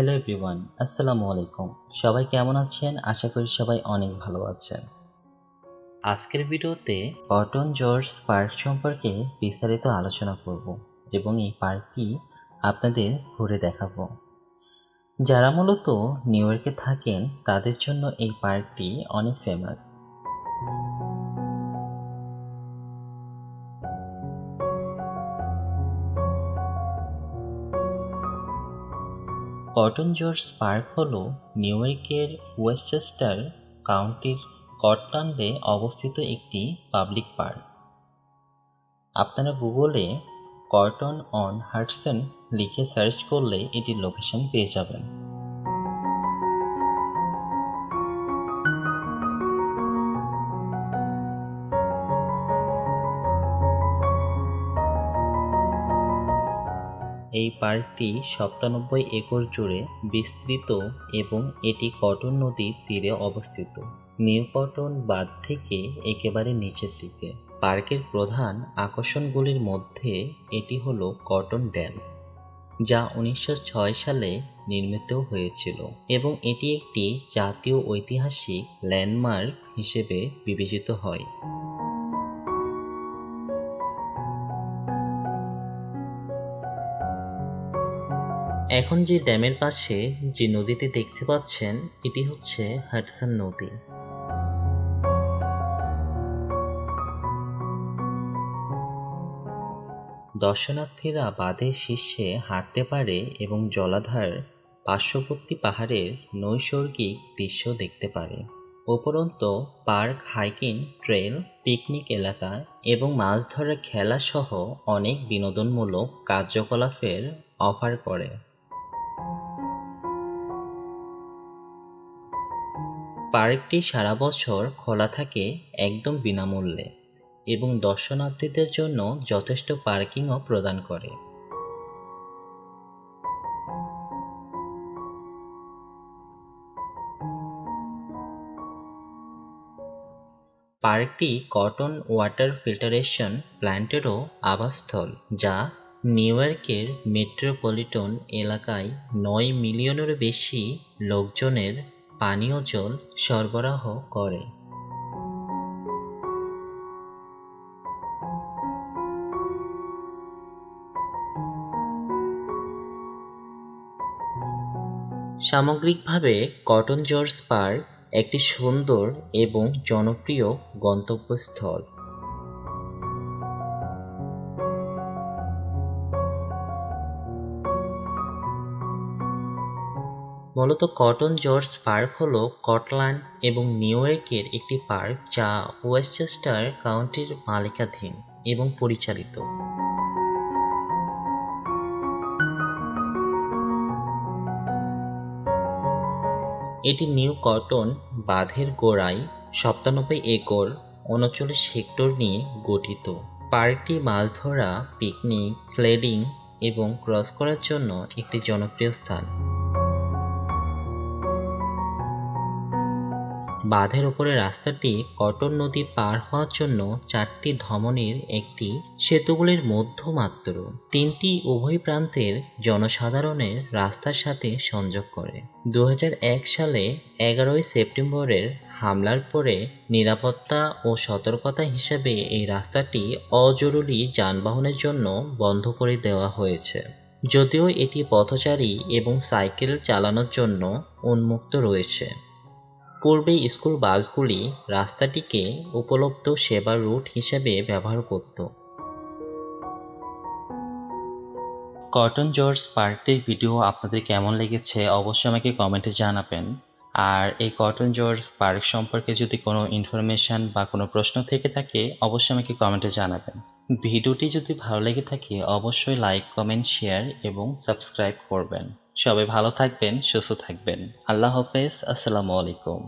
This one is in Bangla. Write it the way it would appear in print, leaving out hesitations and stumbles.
হ্যালো এভরিওয়ান, আসসালামু আলাইকুম। সবাই কেমন আছেন? আশা করি সবাই অনেক ভালো আছেন। আজকের ভিডিওতে কটন জর্জ পার্ক সম্পর্কে বিস্তারিত আলোচনা করব এবং এই পার্কটি আপনাদের ঘুরে দেখাবো। যারা মূলত নিউ ইয়র্কে থাকেন তাদের জন্য এই পার্কটি অনেক ফেমাস। কটন জর্জ পার্ক হলো নিউ ইয়র্কের ওয়েস্টচেস্টার কাউন্টির কটল্যান্ডে অবস্থিত একটি পাবলিক পার্ক। আপনারা গুগলে কটন অন হাডসন লিখে সার্চ করলে এটির লোকেশন পেয়ে যাবেন। এই পার্কটি ৯৭ একর জুড়ে বিস্তৃত এবং এটি কটন নদীর তীরে অবস্থিত, নিউ কটন বাঁধ থেকে একেবারে নিচের দিকে। পার্কের প্রধান আকর্ষণগুলির মধ্যে এটি হলো কটন ড্যাম, যা ১৯০৬ সালে নির্মিত হয়েছিল এবং এটি একটি জাতীয় ঐতিহাসিক ল্যান্ডমার্ক হিসেবে বিবেচিত হয়। এখন যে ড্যামের পাশে যে নদীটি দেখতে পাচ্ছেন এটি হচ্ছে হাডসন নদী। দর্শনার্থীরা বাঁধের শীর্ষে হাঁটতে পারে এবং জলাধার পার্শ্ববর্তী পাহাড়ের নৈসর্গিক দৃশ্য দেখতে পারে। উপরন্তু পার্ক হাইকিং ট্রেল, পিকনিক এলাকা এবং মাছ ধরার খেলা সহ অনেক বিনোদনমূলক কার্যকলাপের অফার করে। পার্কটি সারা বছর খোলা থাকে একদম বিনামূল্যে এবং দর্শনার্থীদের জন্য যথেষ্ট পার্কিংও প্রদান করে। পার্কটি কটন ওয়াটার ফিল্টারেশন প্ল্যান্টেরও আবাসস্থল, যা নিউ ইয়র্কের মেট্রোপলিটন এলাকায় ৯ মিলিয়নেরও বেশি লোকজনের পানীয় জল সরবরাহ করে। সামগ্রিকভাবে কটন জর্জ পার্ক একটি সুন্দর এবং জনপ্রিয় গন্তব্যস্থল। মূলত কটন জর্জ পার্ক হলো কটল্যান্ড এবং নিউ ইয়র্কের একটি পার্ক যা ওয়েস্টচেস্টার কাউন্টির মালিকানাধীন এবং পরিচালিত। এটি নিউ কটন বাঁধের গোড়ায় ৯৭ একর ৩৯ হেক্টর নিয়ে গঠিত। পার্কটি মাছ ধরা, পিকনিক, স্লেডিং এবং ক্রস করার জন্য একটি জনপ্রিয় স্থান। বাঁধের ওপরের রাস্তাটি কটন নদী পার হওয়ার জন্য ৪টি ধমনির একটি সেতুগুলির মধ্য মাত্র। ৩টি উভয় প্রান্তের জনসাধারণের রাস্তার সাথে সংযোগ করে। ২০০১ সালে ১১ই সেপ্টেম্বরের হামলার পরে নিরাপত্তা ও সতর্কতা হিসেবে এই রাস্তাটি অজরুরি যানবাহনের জন্য বন্ধ করে দেওয়া হয়েছে, যদিও এটি পথচারী এবং সাইকেল চালানোর জন্য উন্মুক্ত রয়েছে। পূর্বে স্কুল বাসগুলি রাস্তাটিকে উপলব্ধ সেবার রুট হিসেবে ব্যবহার করত। কটন জর্জ পার্কটির ভিডিও আপনাদের কেমন লেগেছে অবশ্যই আমাকে কমেন্টে জানাবেন। আর এই কটন জর্জ পার্ক সম্পর্কে যদি কোনো ইনফরমেশন বা কোনো প্রশ্ন থেকে থাকে অবশ্যই আমাকে কমেন্টে জানাবেন। ভিডিওটি যদি ভালো লেগে থাকে অবশ্যই লাইক, কমেন্ট, শেয়ার এবং সাবস্ক্রাইব করবেন। সবাই ভালো থাকবেন, সুস্থ থাকবেন। আল্লাহ হাফেজ, আসসালামু আলাইকুম।